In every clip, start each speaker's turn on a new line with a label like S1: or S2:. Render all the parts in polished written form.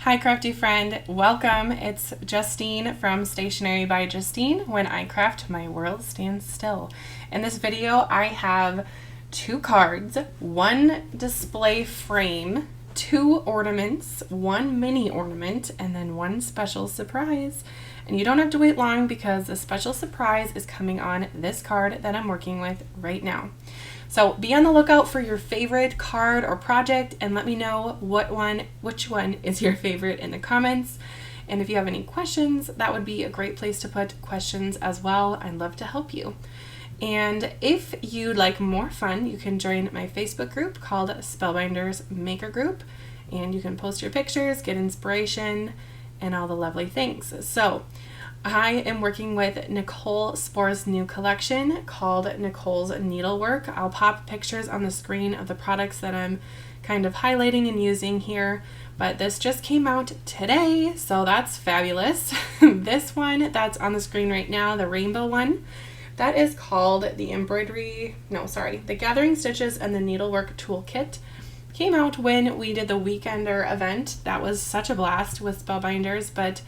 S1: Hi crafty friend, welcome. It's Justine from Stationery by Justine. When I craft, my world stands still. In this video, I have 2 cards, 1 display frame, 2 ornaments, 1 mini ornament, and then 1 special surprise. And you don't have to wait long because the special surprise is coming on this card that I'm working with right now. So be on the lookout for your favorite card or project and let me know which one is your favorite in the comments. And if you have any questions, that would be a great place to put questions as well. I'd love to help you. And if you'd like more fun, you can join my Facebook group called Spellbinders Maker Group, and you can post your pictures, get inspiration, and all the lovely things. So I am working with Nicole Spohr's new collection called Nichole's Needlework. I'll pop pictures on the screen of the products that I'm kind of highlighting and using here, but this just came out today, so that's fabulous. This one that's on the screen right now, the rainbow one, that is called the the Gathering Stitches and the Needlework Toolkit. Came out when we did the Weekender event. That was such a blast with Spellbinders, but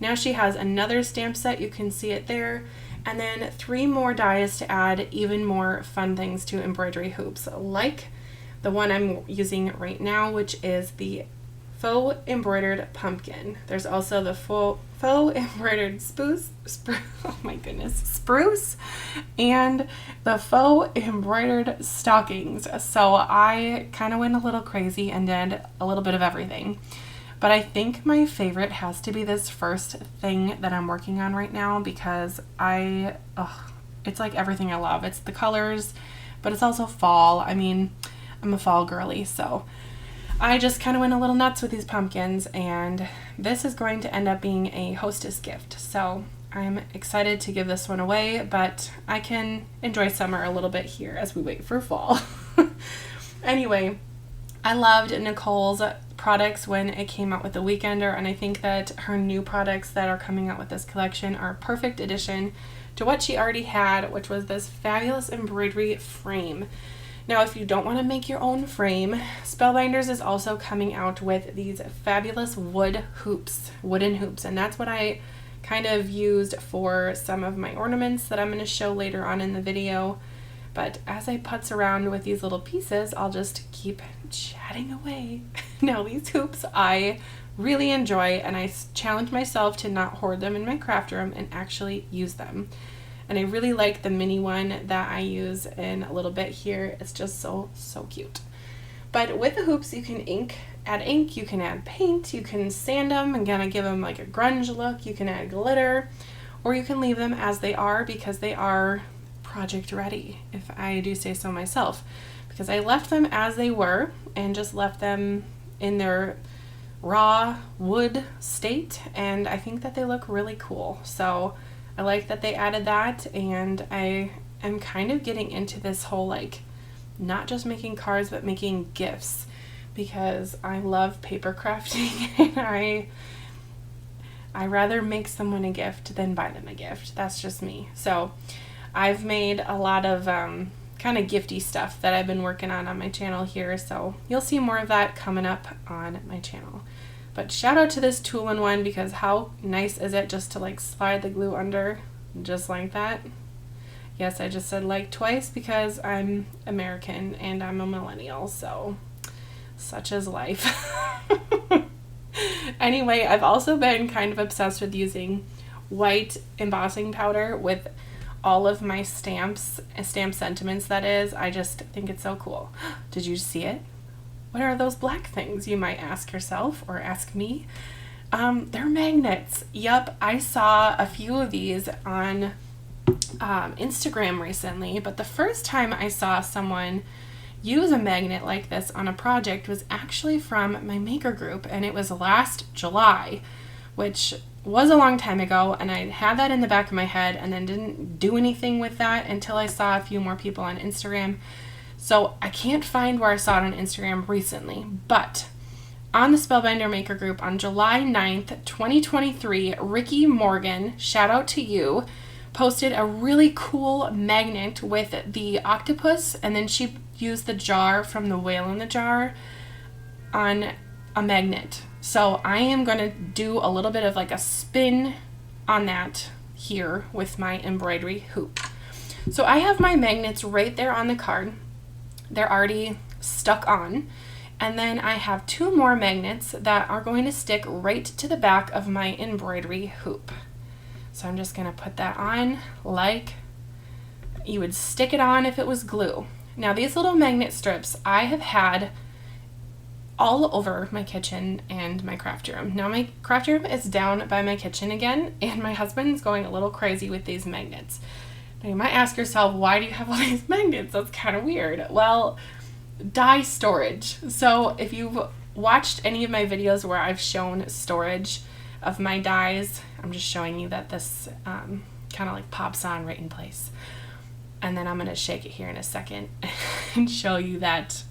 S1: now she has another stamp set, you can see it there, and then 3 more dies to add even more fun things to embroidery hoops, like the one I'm using right now, which is the faux embroidered pumpkin. There's also the faux embroidered spruce, and the faux embroidered stockings. So I kind of went a little crazy and did a little bit of everything. But I think my favorite has to be this first thing that I'm working on right now because it's like everything I love. It's the colors, but it's also fall. I mean, I'm a fall girly, so I just kind of went a little nuts with these pumpkins, and this is going to end up being a hostess gift. So I'm excited to give this one away, but I can enjoy summer a little bit here as we wait for fall. Anyway, I loved Nicole's products when it came out with the Weekender, and I think that her new products that are coming out with this collection are a perfect addition to what she already had, which was this fabulous embroidery frame. Now, if you don't want to make your own frame, Spellbinders is also coming out with these fabulous wooden hoops, and that's what I kind of used for some of my ornaments that I'm going to show later on in the video. But as I putz around with these little pieces, I'll just keep chatting away. Now, these hoops I really enjoy, and I challenge myself to not hoard them in my craft room and actually use them. And I really like the mini one that I use in a little bit here. It's just so cute. But with the hoops, you can add ink, you can add paint, you can sand them and kind of give them like a grunge look, you can add glitter, or you can leave them as they are because they are project ready, if I do say so myself, because I left them as they were and just left them in their raw wood state, and I think that they look really cool. So I like that they added that, and I am kind of getting into this whole like not just making cards but making gifts, because I love paper crafting and I rather make someone a gift than buy them a gift. That's just me. So I've made a lot of kind of gifty stuff that I've been working on my channel here, so you'll see more of that coming up on my channel. But shout out to this two-in-one, because how nice is it just to like slide the glue under just like that? Yes, I just said like twice because I'm American and I'm a millennial, so such is life. Anyway, I've also been kind of obsessed with using white embossing powder with all of my stamp sentiments, that is. I just think it's so cool. Did you see it? What are those black things, you might ask yourself, or ask me? They're magnets. Yup, I saw a few of these on Instagram recently, but the first time I saw someone use a magnet like this on a project was actually from my maker group, and it was last July, which was a long time ago, and I had that in the back of my head and then didn't do anything with that until I saw a few more people on Instagram. So I can't find where I saw it on Instagram recently, but on the Spellbinder Maker Group on July 9th, 2023, Ricky Morgan, shout out to you, posted a really cool magnet with the octopus, and then she used the jar from the Whale in the Jar on a magnet. So I am going to do a little bit of like a spin on that here with my embroidery hoop. So I have my magnets right there on the card. They're already stuck on. And then I have 2 more magnets that are going to stick right to the back of my embroidery hoop. So I'm just going to put that on like you would stick it on if it was glue. Now these little magnet strips I have had all over my kitchen and my crafty room. Now my crafty room is down by my kitchen again, and my husband's going a little crazy with these magnets. Now you might ask yourself, why do you have all these magnets? That's kind of weird. Well, die storage. So if you've watched any of my videos where I've shown storage of my dies, I'm just showing you that this kind of like pops on right in place. And then I'm going to shake it here in a second and show you that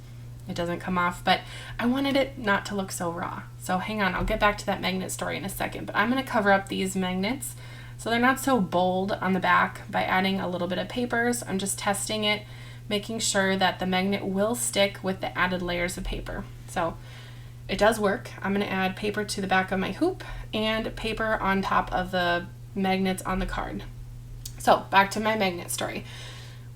S1: it doesn't come off, but I wanted it not to look so raw. So hang on, I'll get back to that magnet story in a second, but I'm going to cover up these magnets so they're not so bold on the back by adding a little bit of papers. I'm just testing it, making sure that the magnet will stick with the added layers of paper. So it does work. I'm going to add paper to the back of my hoop and paper on top of the magnets on the card. So back to my magnet story.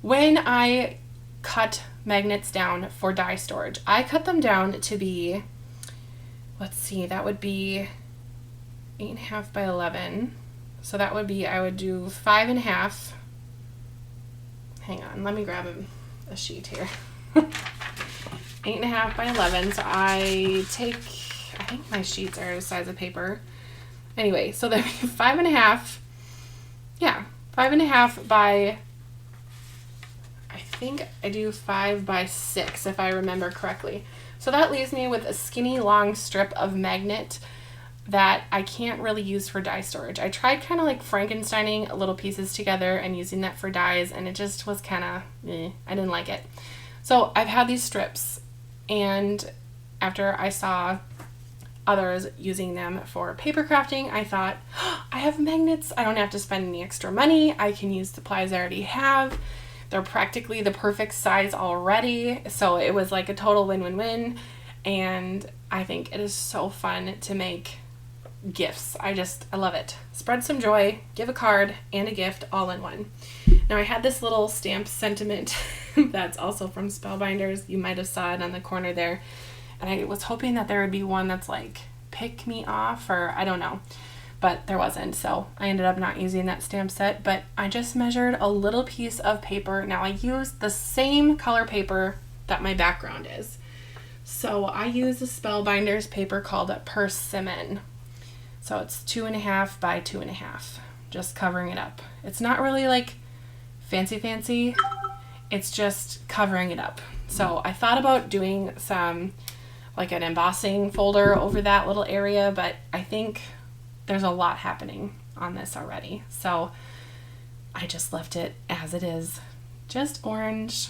S1: When I cut magnets down for die storage, I cut them down to be, let's see, that would be 8.5 by 11. So that would be, I would do 5.5. Hang on, let me grab a sheet here. 8.5 by 11. So I think my sheets are the size of paper. Anyway, so that'd be 5.5. Yeah, 5.5 by, I think I do 5 by 6 if I remember correctly. So that leaves me with a skinny long strip of magnet that I can't really use for die storage. I tried kind of like Frankensteining little pieces together and using that for dies, and it just was kind of, I didn't like it. So I've had these strips, and after I saw others using them for paper crafting, I thought, oh, I have magnets. I don't have to spend any extra money. I can use supplies I already have. They're practically the perfect size already. So it was like a total win-win-win. And I think it is so fun to make gifts. I love it. Spread some joy, give a card and a gift all in one. Now I had this little stamp sentiment that's also from Spellbinders. You might have saw it on the corner there. And I was hoping that there would be one that's like pick me off, or I don't know, but there wasn't. So I ended up not using that stamp set, but I just measured a little piece of paper. Now I used the same color paper that my background is. So I use a Spellbinders paper called Persimmon. So it's 2.5 by 2.5, just covering it up. It's not really like fancy. It's just covering it up. So I thought about doing some like an embossing folder over that little area, but I think there's a lot happening on this already. So I just left it as it is, just orange.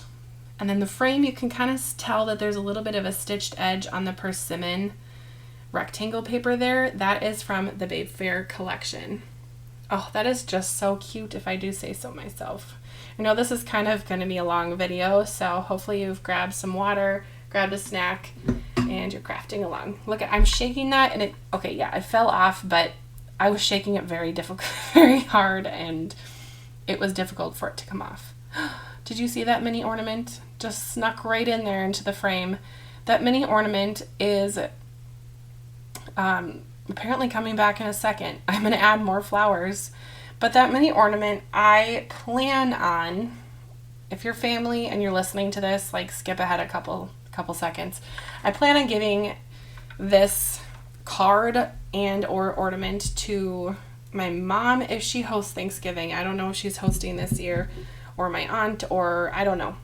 S1: And then the frame, you can kind of tell that there's a little bit of a stitched edge on the Persimmon rectangle paper there. That is from the Babe Fair collection. Oh, that is just so cute, if I do say so myself. I know this is kind of going to be a long video, so hopefully you've grabbed some water, grabbed a snack, and you're crafting along. Look, I'm shaking that, and it fell off, but I was shaking it very hard, and it was difficult for it to come off. Did you see that mini ornament? Just snuck right in there into the frame. That mini ornament is apparently coming back in a second. I'm going to add more flowers, but that mini ornament, I plan on, if you're family and you're listening to this, like skip ahead a couple seconds. I plan on giving this card and or ornament to my mom if she hosts Thanksgiving. I don't know if she's hosting this year, or my aunt, or I don't know.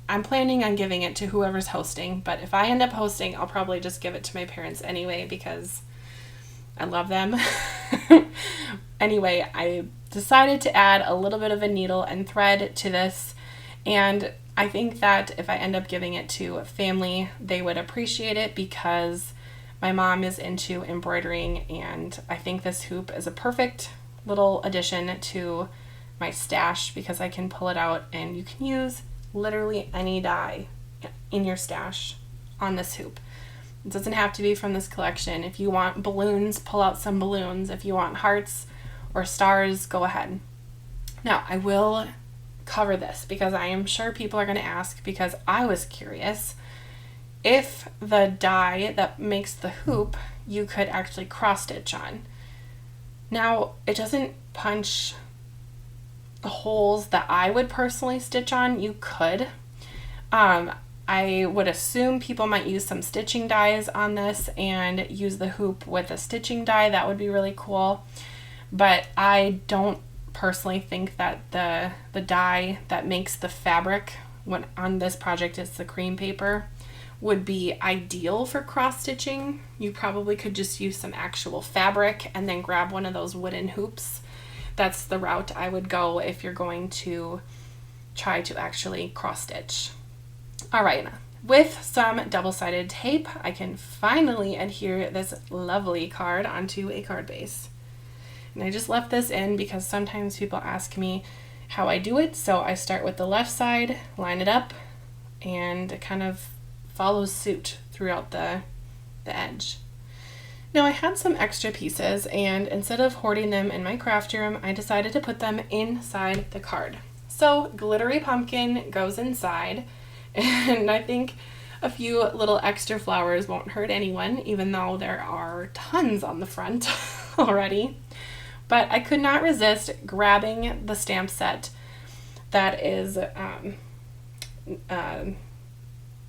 S1: I'm planning on giving it to whoever's hosting, but if I end up hosting, I'll probably just give it to my parents anyway because I love them. Anyway, I decided to add a little bit of a needle and thread to this, and I think that if I end up giving it to family, they would appreciate it because my mom is into embroidering, and I think this hoop is a perfect little addition to my stash because I can pull it out and you can use literally any die in your stash on this hoop. It doesn't have to be from this collection. If you want balloons, pull out some balloons. If you want hearts or stars, go ahead. Now, I will cover this because I am sure people are going to ask, because I was curious if the die that makes the hoop you could actually cross stitch on. Now, it doesn't punch the holes that I would personally stitch on. You could. I would assume people might use some stitching dies on this and use the hoop with a stitching die. That would be really cool. But I don't personally think that the dye that makes the fabric, when on this project it's the cream paper, would be ideal for cross stitching. You probably could just use some actual fabric and then grab one of those wooden hoops. That's the route I would go if you're going to try to actually cross stitch. All right, with some double-sided tape, I can finally adhere this lovely card onto a card base. And I just left this in because sometimes people ask me how I do it. So I start with the left side, line it up, and it kind of follows suit throughout the edge. Now I had some extra pieces, and instead of hoarding them in my craft room, I decided to put them inside the card. So glittery pumpkin goes inside, and I think a few little extra flowers won't hurt anyone, even though there are tons on the front already. But I could not resist grabbing the stamp set that is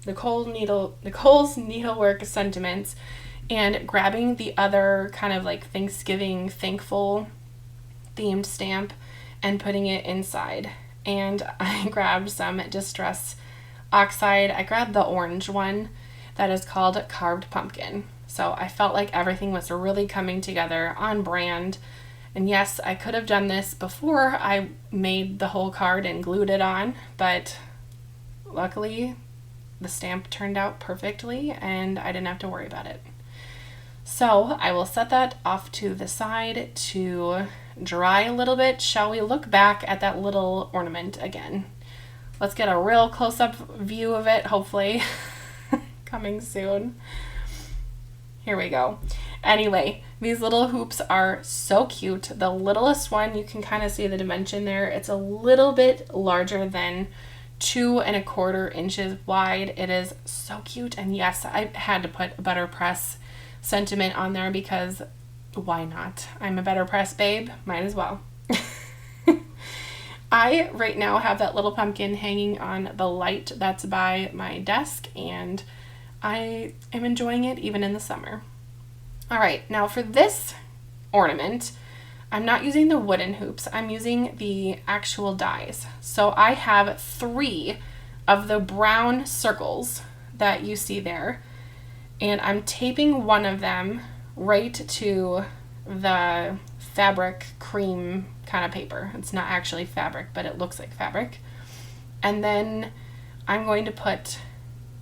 S1: Nichols Needlework Sentiments, and grabbing the other kind of like Thanksgiving thankful themed stamp and putting it inside. And I grabbed some Distress Oxide. I grabbed the orange one that is called Carved Pumpkin. So I felt like everything was really coming together on brand. And yes, I could have done this before I made the whole card and glued it on, but luckily the stamp turned out perfectly and I didn't have to worry about it. So I will set that off to the side to dry a little bit. Shall we look back at that little ornament again? Let's get a real close-up view of it, hopefully. Coming soon. Here we go. Anyway, these little hoops are so cute. The littlest one, you can kind of see the dimension there. It's a little bit larger than 2 1/4 inches wide. It is so cute. And yes, I had to put a Better Press sentiment on there because why not? I'm a Better Press babe. Might as well. I right now have that little pumpkin hanging on the light that's by my desk, and I am enjoying it even in the summer. All right, now for this ornament, I'm not using the wooden hoops. I'm using the actual dies. So I have 3 of the brown circles that you see there, and I'm taping one of them right to the fabric cream kind of paper. It's not actually fabric, but it looks like fabric. And then I'm going to put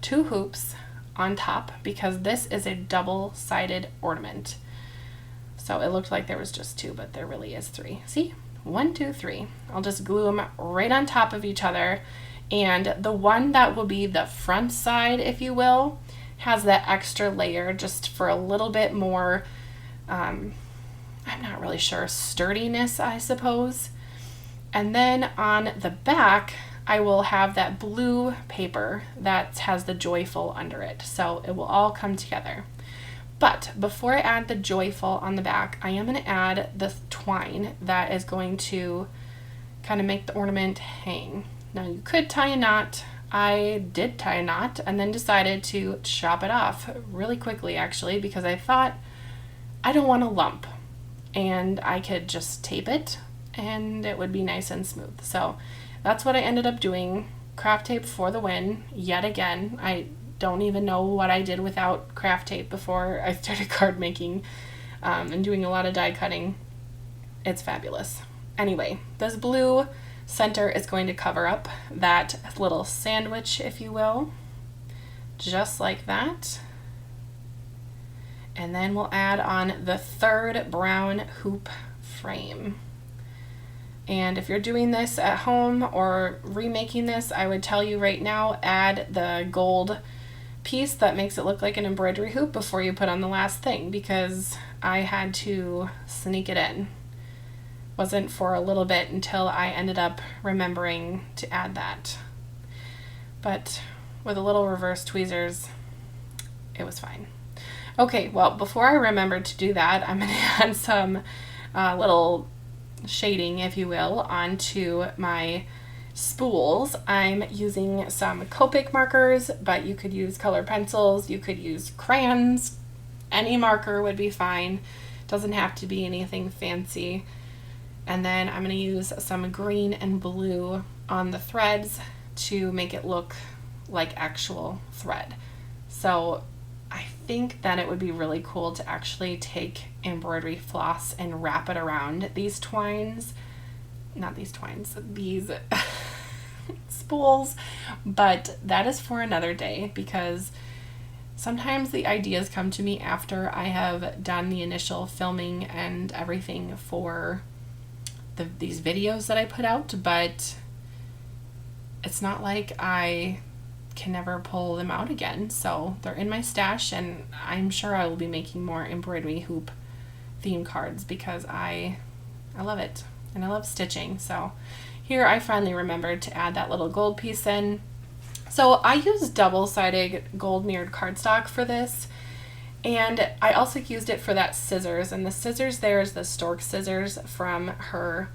S1: 2 hoops on top because this is a double-sided ornament. So it looked like there was just 2, but there really is 3. See? 1, 2, 3. I'll just glue them right on top of each other. And the one that will be the front side, if you will, has that extra layer just for a little bit more, I'm not really sure, sturdiness, I suppose. And then on the back, I will have that blue paper that has the joyful under it. So it will all come together. But before I add the joyful on the back, I am going to add the twine that is going to kind of make the ornament hang. Now you could tie a knot. I did tie a knot and then decided to chop it off really quickly actually, because I thought I don't want a lump and I could just tape it and it would be nice and smooth. So that's what I ended up doing. Craft tape for the win yet again. I don't even know what I did without craft tape before I started card making and doing a lot of die cutting. It's fabulous. Anyway, this blue center is going to cover up that little sandwich, if you will, just like that. And then we'll add on the 3rd brown hoop frame. And if you're doing this at home or remaking this, I would tell you right now, add the gold piece that makes it look like an embroidery hoop before you put on the last thing, because I had to sneak it in. Wasn't for a little bit until I ended up remembering to add that. But with a little reverse tweezers, it was fine. Okay, well, before I remember to do that, I'm going to add some little shading, if you will, onto my spools. I'm using some Copic markers, but you could use color pencils, you could use crayons, any marker would be fine. Doesn't have to be anything fancy. And then I'm going to use some green and blue on the threads to make it look like actual thread. So I think that it would be really cool to actually take embroidery floss and wrap it around these twines. Not these twines, these spools. But that is for another day, because sometimes the ideas come to me after I have done the initial filming and everything for these videos that I put out, but it's not like I can never pull them out again. So they're in my stash, and I'm sure I will be making more embroidery hoop theme cards because I love it and I love stitching. So here I finally remembered to add that little gold piece in. So I used double-sided gold mirrored cardstock for this, and I also used it for that scissors, and the scissors there is the stork scissors from her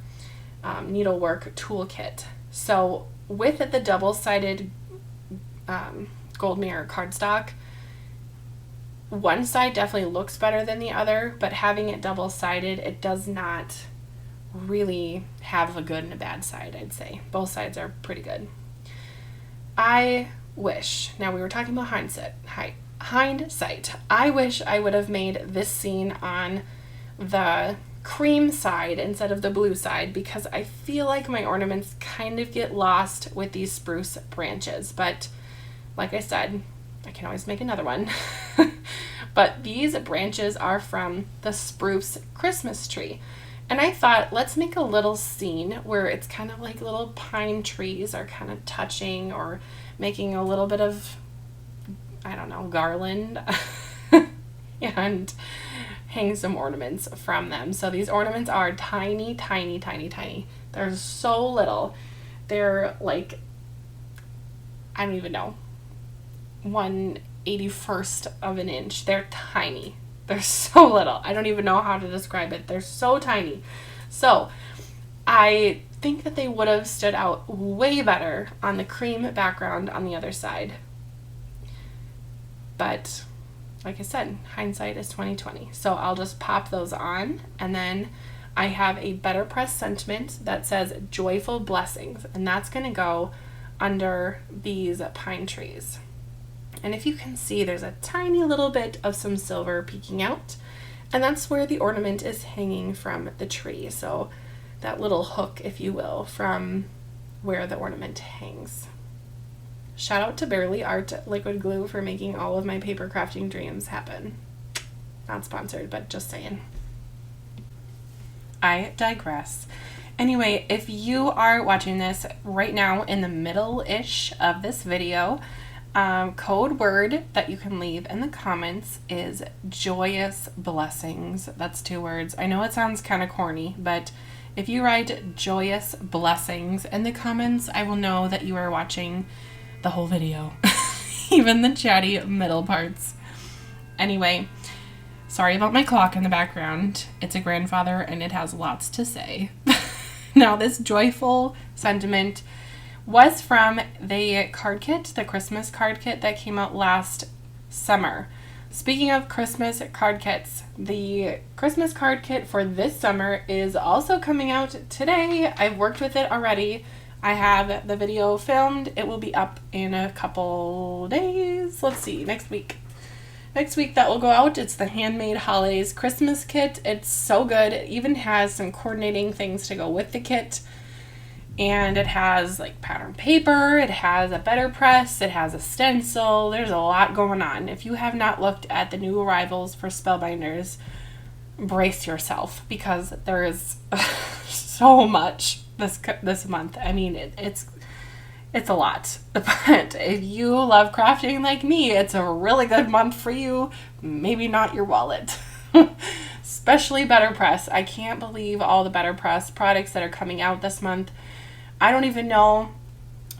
S1: Needlework toolkit. So with the double-sided gold mirror cardstock, one side definitely looks better than the other, but having it double-sided, it does not really have a good and a bad side, I'd say. Both sides are pretty good. I wish, now we were talking about hindsight. I wish I would have made this scene on the cream side instead of the blue side, because I feel like my ornaments kind of get lost with these spruce branches. But like I said, I can always make another one. But these branches are from the spruce Christmas tree. And I thought, let's make a little scene where it's kind of like little pine trees are kind of touching, or making a little bit of, I don't know, garland, and hang some ornaments from them. So these ornaments are tiny, tiny, tiny, tiny. They're so little. They're like, I don't even know, 1/81st of an inch. They're tiny. They're so little. I don't even know how to describe it. They're so tiny. So I think that they would have stood out way better on the cream background on the other side. But like I said, hindsight is 20/20. So I'll just pop those on, and then I have a Better Press sentiment that says joyful blessings, and that's going to go under these pine trees. And if you can see, there's a tiny little bit of some silver peeking out, and that's where the ornament is hanging from the tree. So that little hook, if you will, from where the ornament hangs. Shout out to Barely Art Liquid Glue for making all of my paper crafting dreams happen. Not sponsored, but just saying. I digress. Anyway, if you are watching this right now in the middle-ish of this video, code word that you can leave in the comments is joyous blessings. That's 2 words. I know it sounds kind of corny, but if you write joyous blessings in the comments, I will know that you are watching the whole video, even the chatty middle parts. Anyway, sorry about my clock in the background. It's a grandfather and it has lots to say. Now, this joyful sentiment was from the card kit, the Christmas card kit that came out last summer. Speaking of Christmas card kits, the Christmas card kit for this summer is also coming out today. I've worked with it already. I have the video filmed. It will be up in a couple days. Let's see, next week. Next week that will go out. It's the Handmade Holidays Christmas kit. It's so good. It even has some coordinating things to go with the kit. And it has like pattern paper, it has a Better Press, it has a stencil. There's a lot going on. If you have not looked at the new arrivals for Spellbinders, brace yourself, because there is so much this month. I mean, it's It's a lot. But if you love crafting like me, it's a really good month for you. Maybe not your wallet. Especially Better Press. I can't believe all the Better Press products that are coming out this month. I don't even know.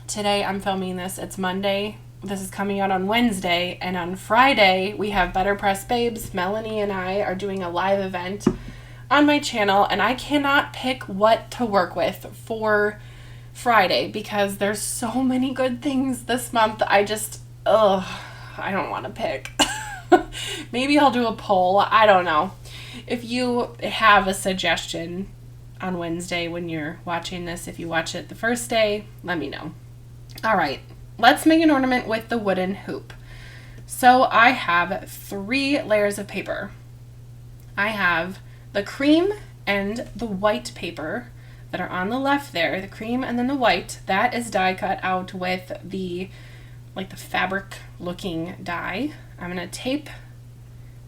S1: Today I'm filming this. It's Monday. This is coming out on Wednesday. And on Friday, we have Better Press Babes. Melanie and I are doing a live event on my channel. And I cannot pick what to work with for Friday because there's so many good things this month. I don't want to pick. Maybe I'll do a poll. I don't know. If you have a suggestion on Wednesday when you're watching this, if you watch it the first day, let me know. All right, let's make an ornament with the wooden hoop. So I have 3 layers of paper. I have the cream and the white paper that are on the left there, the cream and then the white. That is die cut out with the fabric looking die. I'm going to tape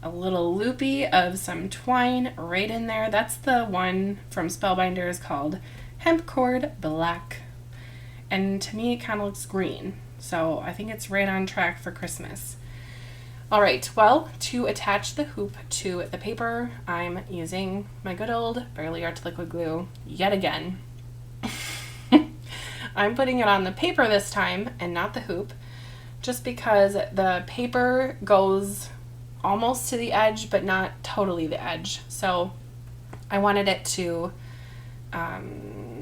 S1: a little loopy of some twine right in there. That's the one from Spellbinders called Hemp Cord Black. And to me, it kind of looks green. So I think it's right on track for Christmas. All right, well, to attach the hoop to the paper, I'm using my good old Barely Art liquid glue yet again. I'm putting it on the paper this time and not the hoop, just because the paper goes almost to the edge, but not totally the edge. So I wanted it to, I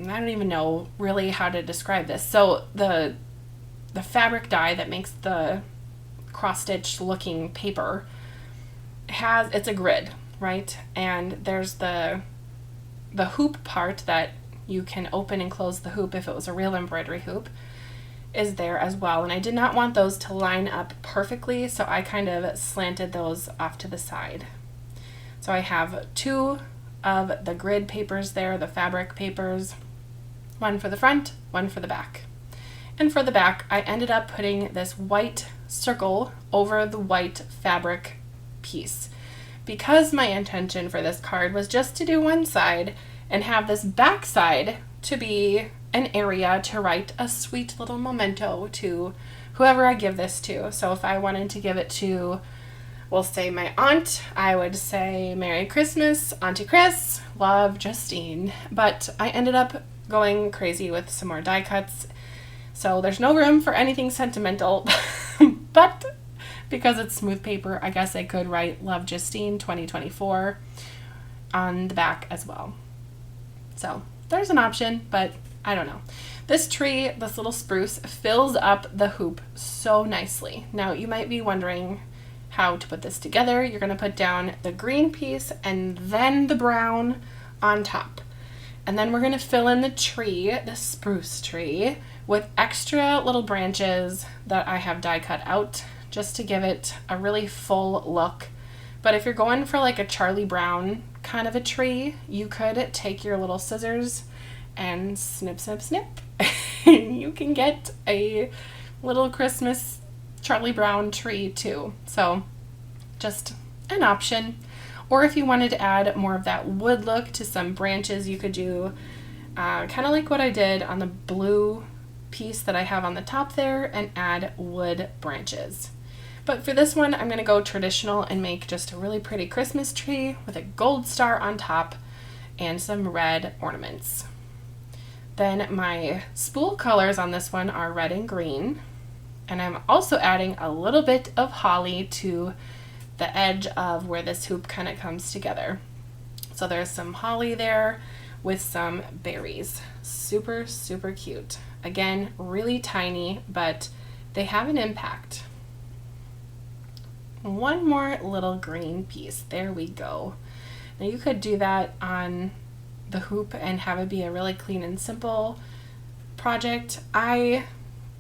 S1: don't even know really how to describe this. So the fabric dye that makes the cross-stitch looking paper it's a grid, right? And there's the hoop part that you can open and close the hoop if it was a real embroidery hoop is there as well. And I did not want those to line up perfectly, so I kind of slanted those off to the side. So I have 2 of the grid papers there, the fabric papers, one for the front, one for the back. And for the back, I ended up putting this white circle over the white fabric piece because my intention for this card was just to do one side and have this back side to be an area to write a sweet little memento to whoever I give this to. So if I wanted to give it to, we'll say my aunt, I would say Merry Christmas, Auntie Chris, love Justine. But I ended up going crazy with some more die cuts. So there's no room for anything sentimental, but because it's smooth paper, I guess I could write Love Justine 2024 on the back as well. So there's an option, but I don't know. This tree, this little spruce, fills up the hoop so nicely. Now you might be wondering how to put this together. You're going to put down the green piece and then the brown on top. And then we're going to fill in the tree, the spruce tree, with extra little branches that I have die cut out just to give it a really full look. But if you're going for like a Charlie Brown kind of a tree, you could take your little scissors and snip, snip, snip. And you can get a little Christmas Charlie Brown tree too. So just an option. Or if you wanted to add more of that wood look to some branches, you could do kind of like what I did on the blue piece that I have on the top there and add wood branches. But for this one, I'm going to go traditional and make just a really pretty Christmas tree with a gold star on top and some red ornaments. Then my spool colors on this one are red and green. And I'm also adding a little bit of holly to the edge of where this hoop kind of comes together. So there's some holly there with some berries. Super, super cute. Again, really tiny, but they have an impact. One more little green piece. There we go. Now you could do that on the hoop and have it be a really clean and simple project. I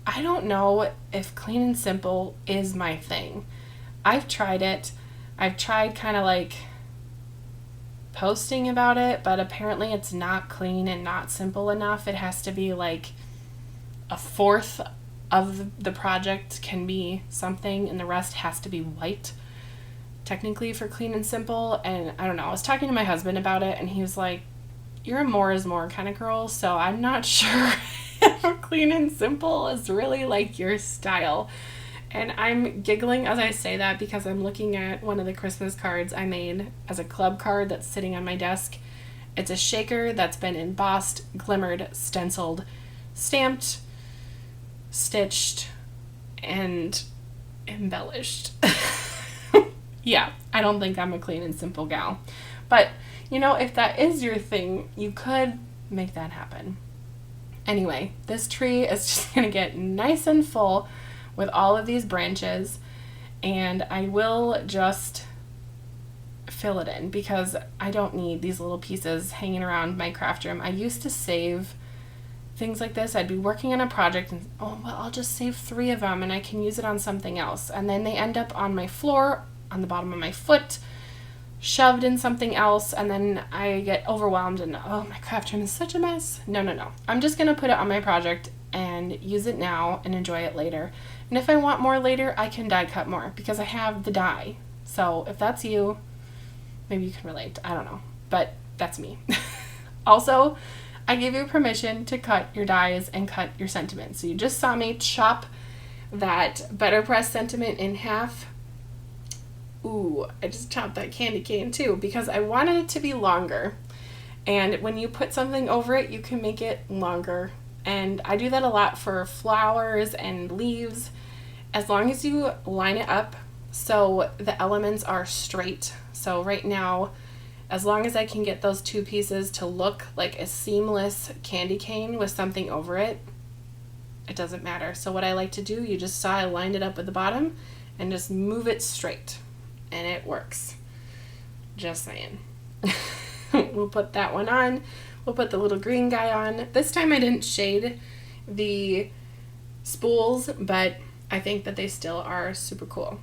S1: don't know if clean and simple is my thing. I've tried it. I've tried kind of like posting about it, but apparently it's not clean and not simple enough. It has to be like a fourth of the project can be something and the rest has to be white technically for clean and simple. And I don't know, I was talking to my husband about it and he was like, you're a more is more kind of girl, so I'm not sure if clean and simple is really like your style. And I'm giggling as I say that because I'm looking at one of the Christmas cards I made as a club card that's sitting on my desk. It's a shaker that's been embossed, glimmered, stenciled, stamped, stitched, and embellished. Yeah, I don't think I'm a clean and simple gal. But, you know, if that is your thing, you could make that happen. Anyway, this tree is just going to get nice and full with all of these branches, and I will just fill it in because I don't need these little pieces hanging around my craft room. I used to save things like this. I'd be working on a project and, oh, well, I'll just save 3 of them and I can use it on something else. And then they end up on my floor, on the bottom of my foot, shoved in something else, and then I get overwhelmed and, oh, my craft room is such a mess. No. I'm just going to put it on my project and use it now and enjoy it later. And if I want more later, I can die cut more because I have the die. So if that's you, maybe you can relate. I don't know. But that's me. Also, I give you permission to cut your dies and cut your sentiment. So you just saw me chop that Better Press sentiment in half. Ooh, I just chopped that candy cane too because I wanted it to be longer. And when you put something over it, you can make it longer. And I do that a lot for flowers and leaves, as long as you line it up so the elements are straight. So right now, as long as I can get those 2 pieces to look like a seamless candy cane with something over it, it doesn't matter. So what I like to do, you just saw I lined it up at the bottom and just move it straight, and it works. Just saying. We'll put that one on. We'll put the little green guy on. This time I didn't shade the spools, but I think that they still are super cool.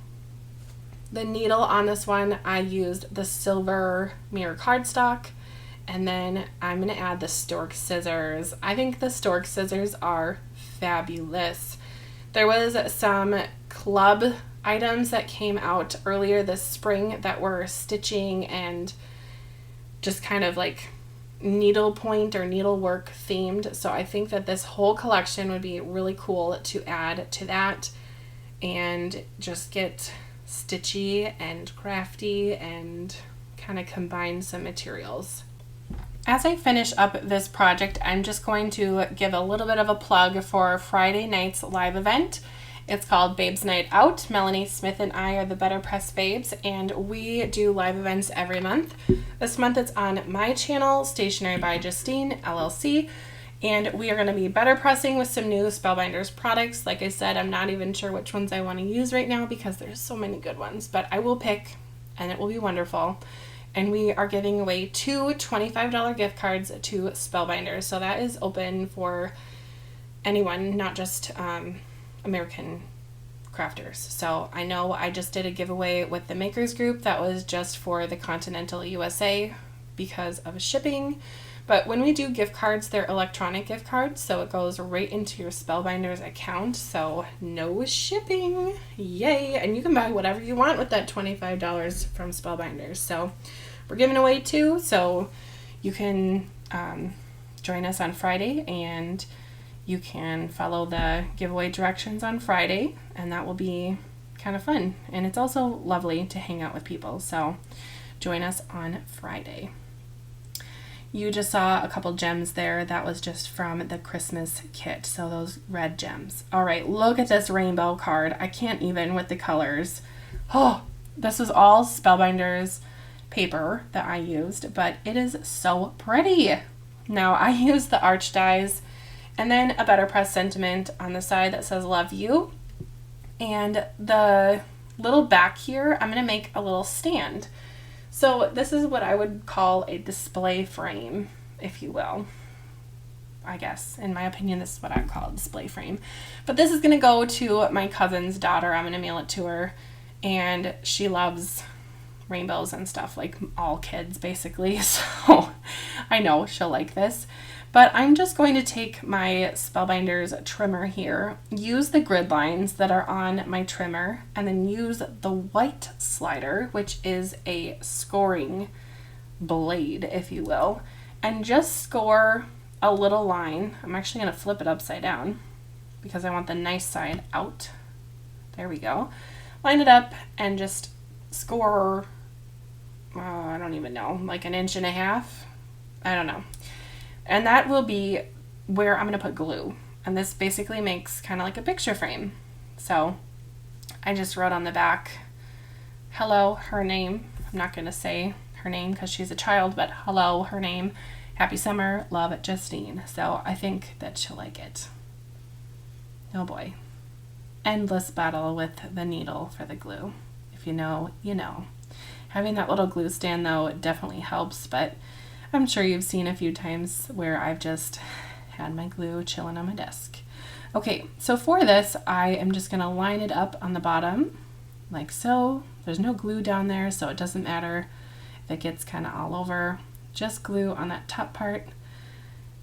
S1: The needle on this one, I used the silver mirror cardstock, and then I'm going to add the stork scissors. I think the stork scissors are fabulous. There was some club items that came out earlier this spring that were stitching and just kind of like needlepoint or needlework themed. So I think that this whole collection would be really cool to add to that and just get stitchy and crafty and kind of combine some materials. As I finish up this project, I'm just going to give a little bit of a plug for Friday night's live event. It's called Babes Night Out. Melanie Smith and I are the Better Press Babes, and we do live events every month. This month it's on my channel, Stationery by Justine, LLC, and we are going to be better pressing with some new Spellbinders products. Like I said, I'm not even sure which ones I want to use right now because there's so many good ones, but I will pick, and it will be wonderful. And we are giving away 2 $25 gift cards to Spellbinders, so that is open for anyone, not just American crafters. So I know I just did a giveaway with the Makers Group that was just for the continental USA because of shipping. But when we do gift cards, they're electronic gift cards, so it goes right into your Spellbinders account, so no shipping. Yay! And you can buy whatever you want with that $25 from Spellbinders. So we're giving away 2, so you can join us on Friday, and you can follow the giveaway directions on Friday, and that will be kind of fun. And it's also lovely to hang out with people, so join us on Friday. You just saw a couple gems there. That was just from the Christmas kit, so those red gems. All right, look at this rainbow card. I can't even with the colors. Oh, this was all Spellbinders paper that I used, but it is so pretty. Now, I used the arch dies and then a Better Press sentiment on the side that says love you. And the little back here, I'm going to make a little stand. So this is what I would call a display frame, if you will. I guess, in my opinion, this is what I would call a display frame. But this is going to go to my cousin's daughter. I'm going to mail it to her. And she loves rainbows and stuff, like all kids, basically. So I know she'll like this. But I'm just going to take my Spellbinders trimmer here, use the grid lines that are on my trimmer, and then use the white slider, which is a scoring blade, if you will, and just score a little line. I'm actually going to flip it upside down because I want the nice side out. There we go. Line it up and just score, I don't even know, like 1.5 inches. I don't know. And that will be where I'm going to put glue. And this basically makes kind of like a picture frame. So I just wrote on the back, hello, her name. I'm not going to say her name because she's a child, but hello, her name. Happy summer, love, Justine. So I think that she'll like it. Oh boy. Endless battle with the needle for the glue. If you know, you know. Having that little glue stand though definitely helps, but I'm sure you've seen a few times where I've just had my glue chilling on my desk. Okay, so for this, I am just gonna line it up on the bottom, like so. There's no glue down there, so it doesn't matter if it gets kind of all over. Just glue on that top part,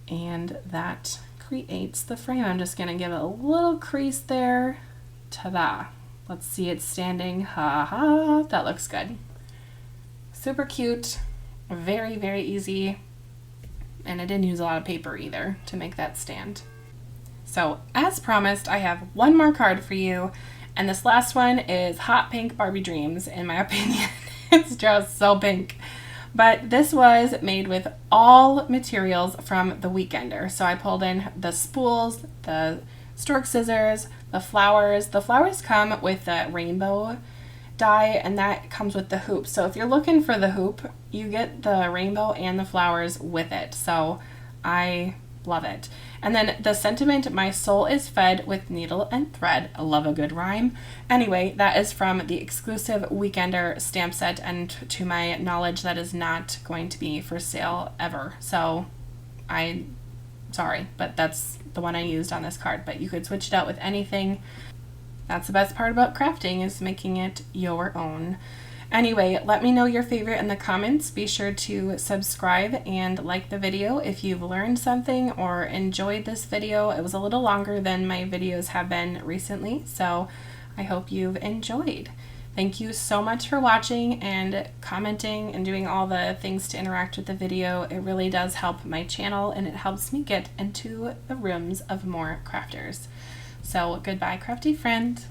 S1: and that creates the frame. I'm just gonna give it a little crease there. Ta-da! Let's see it standing. Ha ha! That looks good. Super cute. Very, very easy. And I didn't use a lot of paper either to make that stand. So as promised, I have one more card for you. And this last one is hot pink Barbie Dreams, in my opinion. It's just so pink. But this was made with all materials from The Weekender. So I pulled in the spools, the stork scissors, the flowers. The flowers come with the rainbow die, and that comes with the hoop. So if you're looking for the hoop, you get the rainbow and the flowers with it. So I love it. And then the sentiment, my soul is fed with needle and thread. I love a good rhyme. Anyway, that is from the exclusive Weekender stamp set, and to my knowledge, that is not going to be for sale ever. So sorry, but that's the one I used on this card, but you could switch it out with anything. That's the best part about crafting, is making it your own. Anyway, let me know your favorite in the comments. Be sure to subscribe and like the video if you've learned something or enjoyed this video. It was a little longer than my videos have been recently, so I hope you've enjoyed. Thank you so much for watching and commenting and doing all the things to interact with the video. It really does help my channel, and it helps me get into the rooms of more crafters. So goodbye, crafty friend.